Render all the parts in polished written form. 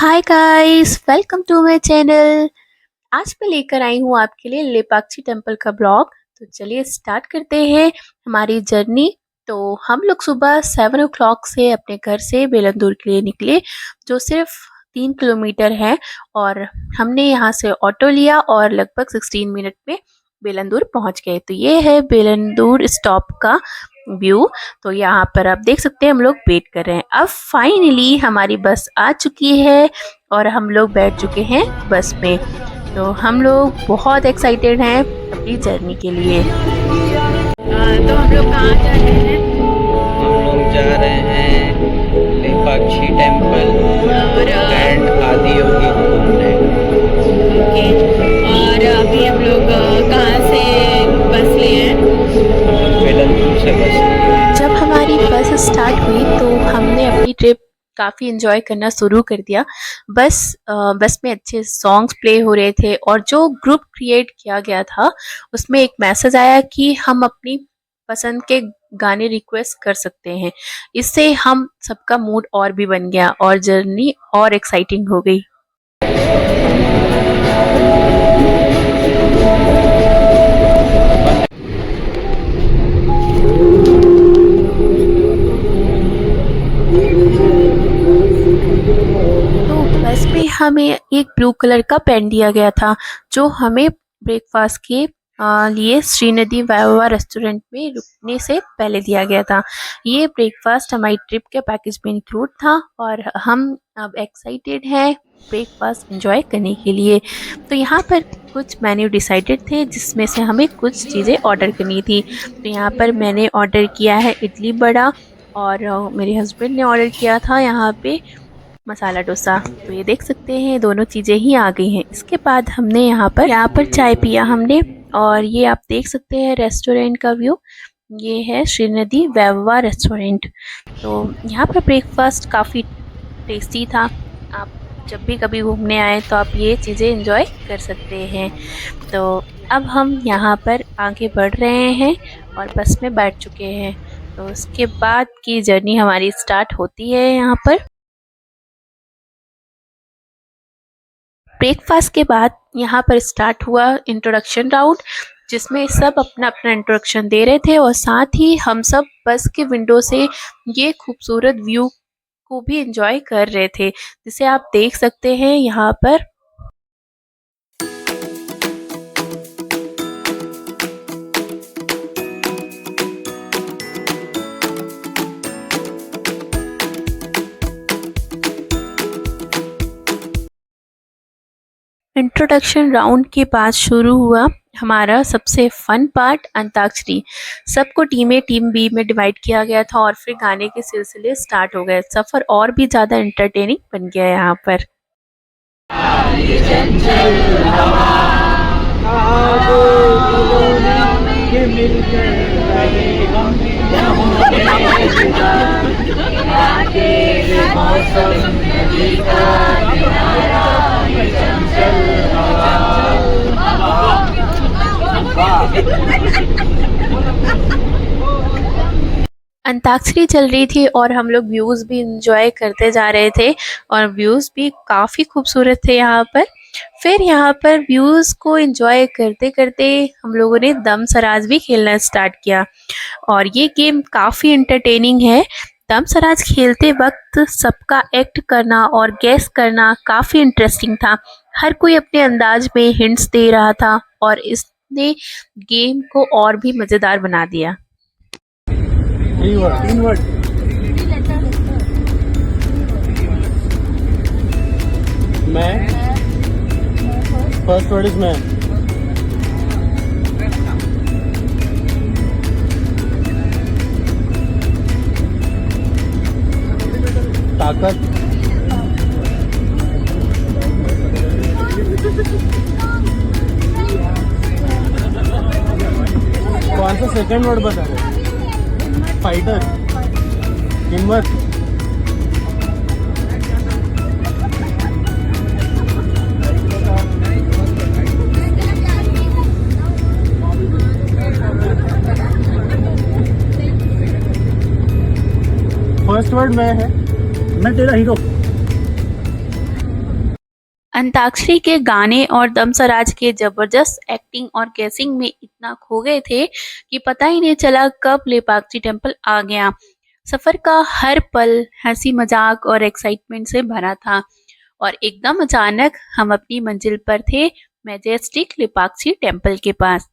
Hi guys, welcome to my channel. आज मैं लेकर आई हूँ आपके लिए लेपाक्षी टेम्पल का ब्लॉग। तो चलिए स्टार्ट करते हैं हमारी जर्नी। तो हम लोग सुबह 7 o'clock से अपने घर से बेलंदूर के लिए निकले, जो सिर्फ 3 किलोमीटर है। और हमने यहाँ से ऑटो लिया और लगभग 16 मिनट में बेलंदूर पहुँच गए। तो ये है बेलंदूर स्टॉप का व्यू। तो यहाँ पर आप देख सकते हैं हम लोग वेट कर रहे हैं। अब फाइनली हमारी बस आ चुकी है और हम लोग बैठ चुके हैं बस में। तो हम लोग बहुत एक्साइटेड हैं अपनी जर्नी के लिए। तो हम लोग कहाँ जा रहे हैं? हम लोग जा रहे हैं लेपाक्षी टेम्पल और एंड आदि योगी घूमने। ओके, और अभी हम लोग कहाँ से बस लिए हैं? बेलंदूर से बस लिए। जब हमारी बस स्टार्ट हुई तो हमने अपनी ट्रिप काफ़ी एंजॉय करना शुरू कर दिया। बस में अच्छे सॉन्ग्स प्ले हो रहे थे और जो ग्रुप क्रिएट किया गया था उसमें एक मैसेज आया कि हम अपनी पसंद के गाने रिक्वेस्ट कर सकते हैं। इससे हम सबका मूड और भी बन गया और जर्नी और एक्साइटिंग हो गई। तो बस में हमें एक ब्लू कलर का पेन दिया गया था, जो हमें ब्रेकफास्ट के लिए श्रीनदी वैभवा रेस्टोरेंट में रुकने से पहले दिया गया था। ये ब्रेकफास्ट हमारी ट्रिप के पैकेज में इंक्लूड था और हम अब एक्साइटेड हैं ब्रेकफास्ट एंजॉय करने के लिए। तो यहाँ पर कुछ मेन्यू डिसाइडेड थे जिसमें से हमें कुछ चीज़ें ऑर्डर करनी थी। तो यहाँ पर मैंने ऑर्डर किया है इडली बड़ा और मेरे हस्बैंड ने ऑर्डर किया था यहाँ पे मसाला डोसा। तो ये देख सकते हैं दोनों चीज़ें ही आ गई हैं। इसके बाद हमने यहाँ पर चाय पिया हमने। और ये आप देख सकते हैं रेस्टोरेंट का व्यू। ये है श्रीनदी वैभवा रेस्टोरेंट। तो यहाँ पर ब्रेकफास्ट काफ़ी टेस्टी था। आप जब भी कभी घूमने आए तो आप ये चीज़ें एंजॉय कर सकते हैं। तो अब हम यहाँ पर आगे बढ़ रहे हैं और बस में बैठ चुके हैं। तो उसके बाद की जर्नी हमारी स्टार्ट होती है। यहाँ पर ब्रेकफास्ट के बाद यहाँ पर स्टार्ट हुआ इंट्रोडक्शन राउंड, जिसमें सब अपना अपना इंट्रोडक्शन दे रहे थे और साथ ही हम सब बस के विंडो से ये खूबसूरत व्यू को भी एंजॉय कर रहे थे, जिसे आप देख सकते हैं यहाँ पर। इंट्रोडक्शन राउंड के बाद शुरू हुआ हमारा सबसे फन पार्ट, अंताक्षरी। सबको टीम बी में डिवाइड किया गया था और फिर गाने के सिलसिले स्टार्ट हो गए। सफ़र और भी ज़्यादा एंटरटेनिंग बन गया यहाँ पर। अंताक्षरी चल रही थी और हम लोग व्यूज़ भी इंजॉय करते जा रहे थे और व्यूज़ भी काफ़ी खूबसूरत थे यहाँ पर। फिर यहाँ पर व्यूज़ को एंजॉय करते करते हम लोगों ने दम सराज भी खेलना स्टार्ट किया और ये गेम काफ़ी एंटरटेनिंग है। दम सराज खेलते वक्त सबका एक्ट करना और गेस करना काफ़ी इंटरेस्टिंग था। हर कोई अपने अंदाज में हिंट्स दे रहा था और इसने गेम को और भी मज़ेदार बना दिया। तीन वर्ड मैं। फर्स्ट वर्ड इज मैं। ताकत। कौन सा सेकंड वर्ड बता रहे? फाइटर। हिम्मत। फर्स्ट वर्ड मैं है। मैं तेरा हीरो। अंताक्षरी के गाने और दमसराज के जबरदस्त एक्टिंग और गेसिंग में इतना खो गए थे कि पता ही नहीं चला कब लेपाक्षी टेम्पल आ गया। सफर का हर पल हंसी मजाक और एक्साइटमेंट से भरा था और एकदम अचानक हम अपनी मंजिल पर थे, मैजेस्टिक लेपाक्षी टेम्पल के पास।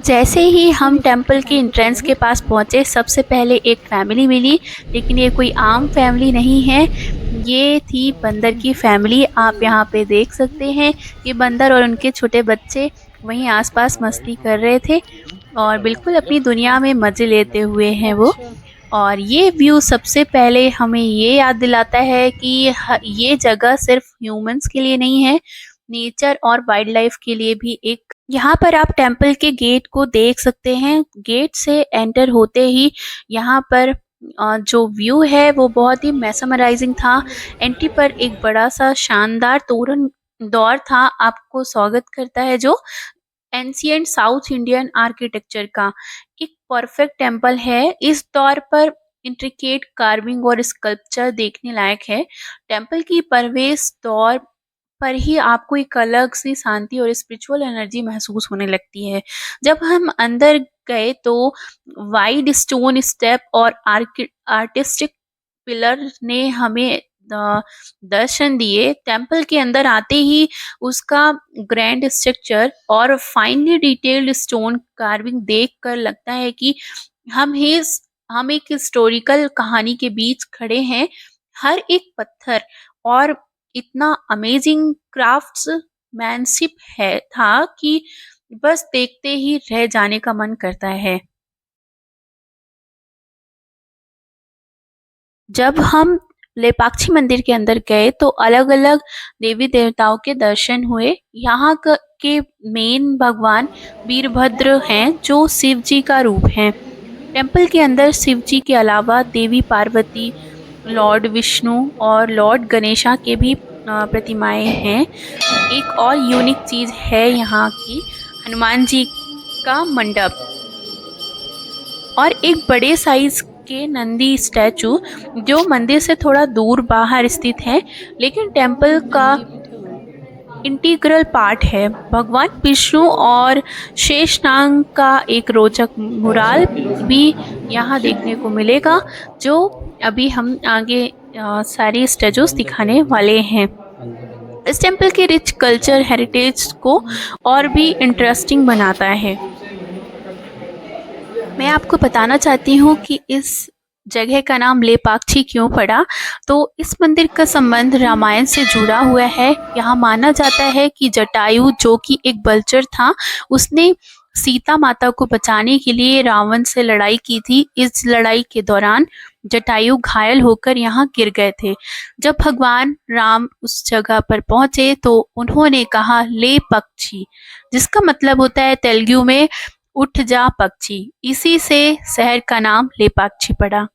जैसे ही हम टेम्पल के एंट्रेंस के पास पहुंचे, सबसे पहले एक फैमिली मिली, लेकिन ये कोई आम फैमिली नहीं है, ये थी बंदर की फैमिली। आप यहाँ पे देख सकते हैं ये बंदर और उनके छोटे बच्चे वहीं आसपास मस्ती कर रहे थे और बिल्कुल अपनी दुनिया में मज़े लेते हुए हैं वो। और ये व्यू सबसे पहले हमें ये याद दिलाता है कि ये जगह सिर्फ ह्यूमंस के लिए नहीं है, नेचर और वाइल्ड लाइफ के लिए भी एक। यहाँ पर आप टेम्पल के गेट को देख सकते हैं। गेट से एंटर होते ही यहाँ पर जो व्यू है वो बहुत ही मैसमराइजिंग था। एंट्री पर एक बड़ा सा शानदार तोरण दौर था, आपको स्वागत करता है, जो एंशियंट साउथ इंडियन आर्किटेक्चर का एक परफेक्ट टेम्पल है। इस दौर पर इंट्रिकेट कार्विंग और स्कल्पचर देखने लायक है। टेम्पल की प्रवेश द्वार पर ही आपको एक अलग सी शांति और स्पिरिचुअल एनर्जी महसूस होने लगती है। जब हम अंदर गए तो वाइड स्टोन स्टेप और आर्टिस्टिक पिलर ने हमें दर्शन दिए। टेम्पल के अंदर आते ही उसका ग्रैंड स्ट्रक्चर और फाइनली डिटेल्ड स्टोन कार्विंग देखकर लगता है कि हम एक हिस्टोरिकल कहानी के बीच खड़े हैं। हर एक पत्थर और इतना अमेजिंग क्राफ्ट्समैनशिप है था कि बस देखते ही रह जाने का मन करता है। जब हम लेपाक्षी मंदिर के अंदर गए तो अलग अलग देवी देवताओं के दर्शन हुए। यहाँ के मेन भगवान वीरभद्र हैं, जो शिव जी का रूप हैं। टेम्पल के अंदर शिव जी के अलावा देवी पार्वती, लॉर्ड विष्णु और लॉर्ड गणेशा के भी प्रतिमाएं हैं। एक और यूनिक चीज़ है यहाँ की हनुमान जी का मंडप और एक बड़े साइज के नंदी स्टैचू, जो मंदिर से थोड़ा दूर बाहर स्थित है, लेकिन टेम्पल का इंटीग्रल पार्ट है। भगवान विष्णु और शेषनाग का एक रोचक मुराल भी यहाँ देखने को मिलेगा, जो अभी हम आगे सारी स्टैचूज दिखाने वाले हैं। इस टेम्पल के रिच कल्चर हेरिटेज को और भी इंटरेस्टिंग बनाता है। मैं आपको बताना चाहती हूँ कि इस जगह का नाम लेपाक्षी क्यों पड़ा। तो इस मंदिर का संबंध रामायण से जुड़ा हुआ है। यहाँ माना जाता है कि जटायु, जो कि एक बलचर था, उसने सीता माता को बचाने के लिए रावण से लड़ाई की थी। इस लड़ाई के दौरान जटायु घायल होकर यहाँ गिर गए थे। जब भगवान राम उस जगह पर पहुंचे तो उन्होंने कहा ले पक्षी, जिसका मतलब होता है तेलुगु में उठ जा पक्षी। इसी से शहर का नाम लेपाक्षी पड़ा।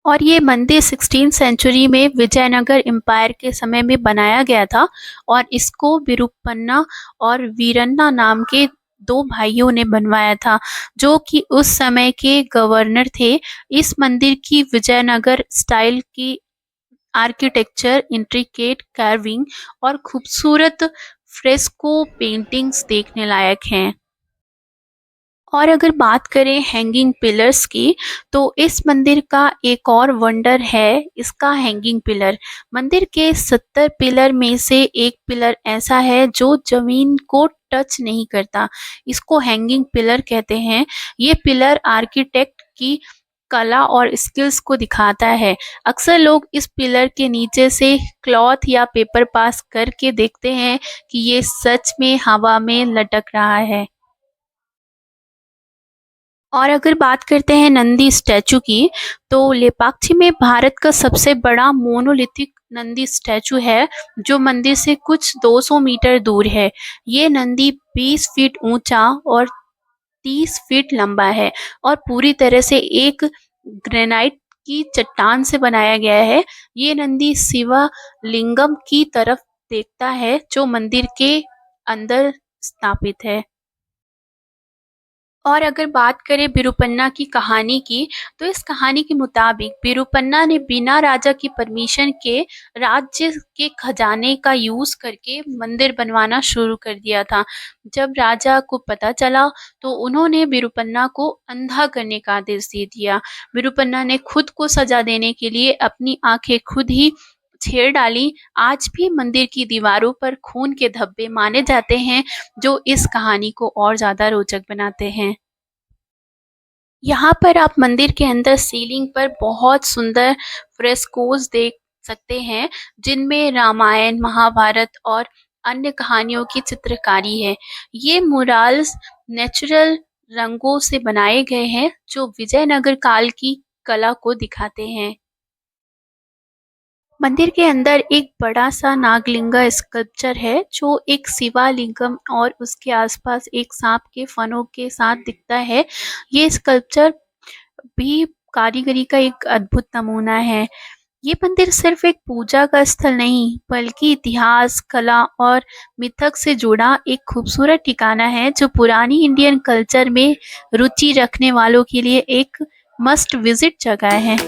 और ये मंदिर 16वीं सेंचुरी में विजयनगर एम्पायर के समय में बनाया गया था और इसको विरूपन्ना और वीरन्ना नाम के दो भाइयों ने बनवाया था, जो कि उस समय के गवर्नर थे। इस मंदिर की विजयनगर स्टाइल की आर्किटेक्चर, इंट्रिकेट कार्विंग और खूबसूरत फ्रेस्को पेंटिंग्स देखने लायक हैं। और अगर बात करें हैंगिंग पिलर्स की, तो इस मंदिर का एक और वंडर है इसका हैंगिंग पिलर। मंदिर के 70 पिलर में से एक पिलर ऐसा है जो जमीन को टच नहीं करता, इसको हैंगिंग पिलर कहते हैं। ये पिलर आर्किटेक्ट की कला और स्किल्स को दिखाता है। अक्सर लोग इस पिलर के नीचे से क्लॉथ या पेपर पास करके देखते हैं कि ये सच में हवा में लटक रहा है। और अगर बात करते हैं नंदी स्टैचू की, तो लेपाक्षी में भारत का सबसे बड़ा मोनोलिथिक नंदी स्टैचू है, जो मंदिर से कुछ 200 मीटर दूर है। ये नंदी 20 फीट ऊंचा और 30 फीट लंबा है और पूरी तरह से एक ग्रेनाइट की चट्टान से बनाया गया है। ये नंदी शिवा लिंगम की तरफ देखता है, जो मंदिर के अंदर स्थापित है। और अगर बात करें बिरुपन्ना की कहानी की, तो इस कहानी के मुताबिक बिरुपन्ना ने बिना राजा की परमिशन के राज्य के खजाने का यूज़ करके मंदिर बनवाना शुरू कर दिया था। जब राजा को पता चला, तो उन्होंने बिरुपन्ना को अंधा करने का आदेश दे दिया। बिरुपन्ना ने खुद को सजा देने के लिए अपनी आँखें खुद ही छेड़ डाली। आज भी मंदिर की दीवारों पर खून के धब्बे माने जाते हैं, जो इस कहानी को और ज़्यादा रोचक बनाते हैं। यहाँ पर आप मंदिर के अंदर सीलिंग पर बहुत सुंदर फ्रेस्कोज़ देख सकते हैं, जिनमें रामायण, महाभारत और अन्य कहानियों की चित्रकारी है। ये मुराल्स नेचुरल रंगों से बनाए गए हैं, जो विजयनगर काल की कला को दिखाते हैं। मंदिर के अंदर एक बड़ा-सा नागलिंगा स्कल्पचर है, जो एक शिवालिंगम और उसके आसपास एक सांप के फनों के साथ दिखता है। ये स्कल्पचर भी कारीगरी का एक अद्भुत नमूना है। ये मंदिर सिर्फ एक पूजा का स्थल नहीं, बल्कि इतिहास, कला और मिथक से जुड़ा एक खूबसूरत ठिकाना है, जो पुरानी इंडियन कल्चर में रुचि रखने वालों के लिए एक मस्ट विजिट जगह है।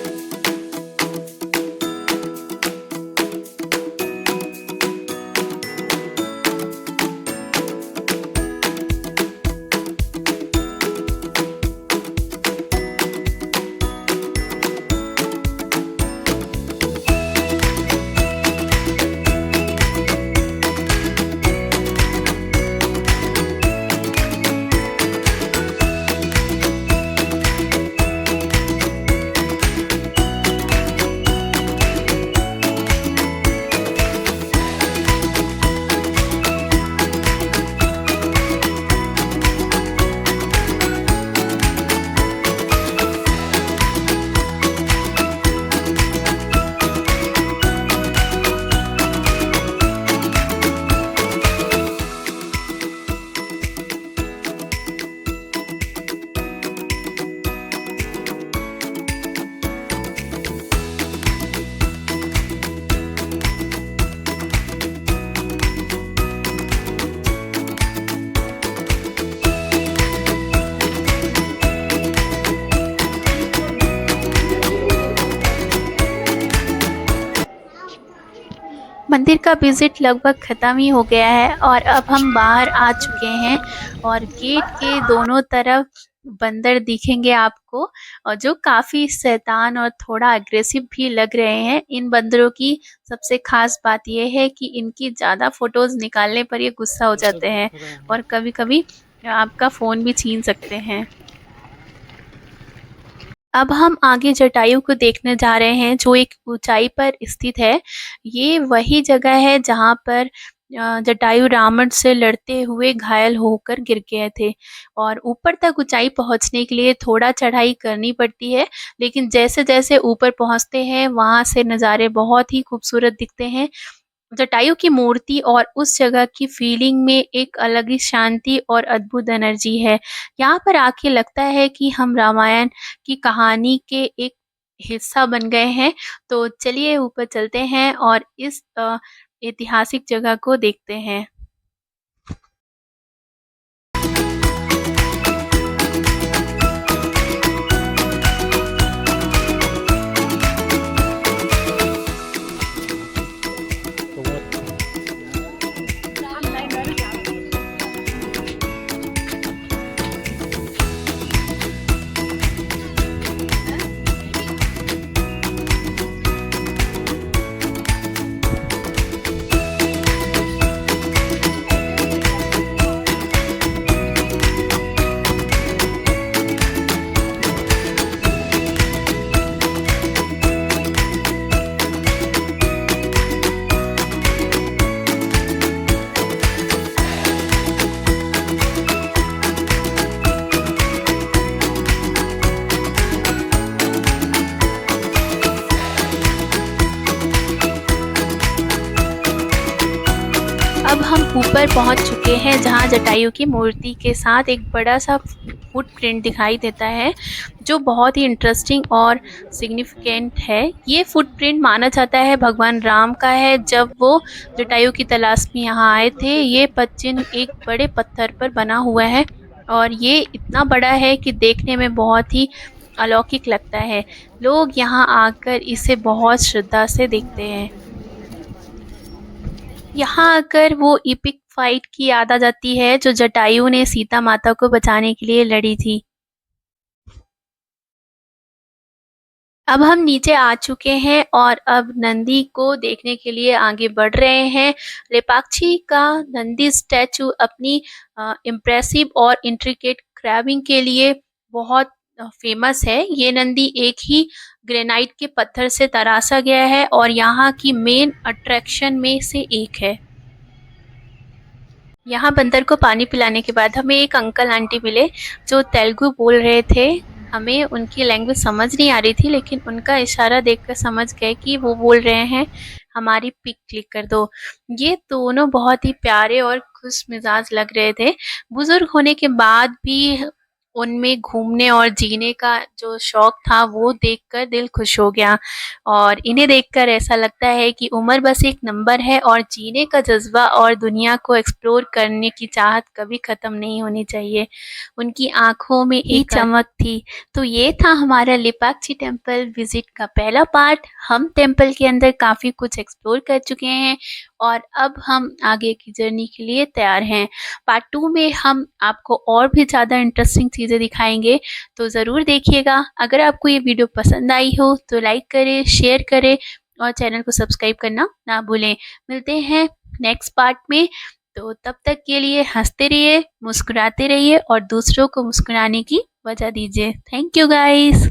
मंदिर का विज़िट लगभग ख़त्म ही हो गया है और अब हम बाहर आ चुके हैं और गेट के दोनों तरफ बंदर दिखेंगे आपको और जो काफ़ी शैतान और थोड़ा अग्रेसिव भी लग रहे हैं। इन बंदरों की सबसे ख़ास बात ये है कि इनकी ज़्यादा फ़ोटोज़ निकालने पर ये गुस्सा हो जाते हैं और कभी-कभी आपका फ़ोन भी छीन सकते हैं। अब हम आगे जटायु को देखने जा रहे हैं, जो एक ऊँचाई पर स्थित है। ये वही जगह है जहाँ पर जटायु रावण से लड़ते हुए घायल होकर गिर गए थे और ऊपर तक ऊँचाई पहुँचने के लिए थोड़ा चढ़ाई करनी पड़ती है, लेकिन जैसे-जैसे ऊपर पहुँचते हैं, वहाँ से नज़ारे बहुत ही खूबसूरत दिखते हैं। जटायु की मूर्ति और उस जगह की फीलिंग में एक अलग ही शांति और अद्भुत एनर्जी है। यहाँ पर आके लगता है कि हम रामायण की कहानी के एक हिस्सा बन गए हैं। तो चलिए ऊपर चलते हैं और इस ऐतिहासिक जगह को देखते हैं। अब हम ऊपर पहुंच चुके हैं जहां जटायु की मूर्ति के साथ एक बड़ा सा फुटप्रिंट दिखाई देता है, जो बहुत ही इंटरेस्टिंग और सिग्निफिकेंट है। ये फुटप्रिंट माना जाता है भगवान राम का है, जब वो जटायु की तलाश में यहाँ आए थे। ये पदचिन्ह एक बड़े पत्थर पर बना हुआ है, और ये इतना बड़ा है कि देखने में बहुत ही अलौकिक लगता है। लोग यहाँ आकर इसे बहुत श्रद्धा से देखते हैं। यहाँ आकर वो एपिक फाइट की याद आ जाती है जो जटायु ने सीता माता को बचाने के लिए लड़ी थी। अब हम नीचे आ चुके हैं और अब नंदी को देखने के लिए आगे बढ़ रहे हैं। लेपाक्षी का नंदी स्टैचू अपनी इम्प्रेसिव और इंट्रिकेट क्राविंग के लिए बहुत फेमस है। ये नंदी एक ही ग्रेनाइट के पत्थर से तराशा गया है और यहाँ की मेन अट्रैक्शन में से एक है। यहाँ बंदर को पानी पिलाने के बाद हमें एक अंकल आंटी मिले जो तेलुगु बोल रहे थे। हमें उनकी लैंग्वेज समझ नहीं आ रही थी, लेकिन उनका इशारा देखकर समझ गए कि वो बोल रहे हैं हमारी पिक क्लिक कर दो। ये दोनों बहुत ही प्यारे और खुश मिजाज लग रहे थे। बुजुर्ग होने के बाद भी उनमें घूमने और जीने का जो शौक था वो देखकर दिल खुश हो गया और इन्हें देखकर ऐसा लगता है कि उम्र बस एक नंबर है और जीने का जज्बा और दुनिया को एक्सप्लोर करने की चाहत कभी ख़त्म नहीं होनी चाहिए। उनकी आँखों में एक चमक थी। तो ये था हमारा लेपाक्षी टेम्पल विज़िट का पहला पार्ट। हम टेम्पल के अंदर काफ़ी कुछ एक्सप्लोर कर चुके हैं और अब हम आगे की जर्नी के लिए तैयार हैं। पार्ट 2 में हम आपको और भी ज़्यादा इंटरेस्टिंग चीज़ें दिखाएँगे, तो ज़रूर देखिएगा। अगर आपको ये वीडियो पसंद आई हो तो लाइक करें, शेयर करें और चैनल को सब्सक्राइब करना ना भूलें। मिलते हैं नेक्स्ट पार्ट में, तो तब तक के लिए हँसते रहिए, मुस्कुराते रहिए और दूसरों को मुस्कुराने की वजह दीजिए। Thank you guys.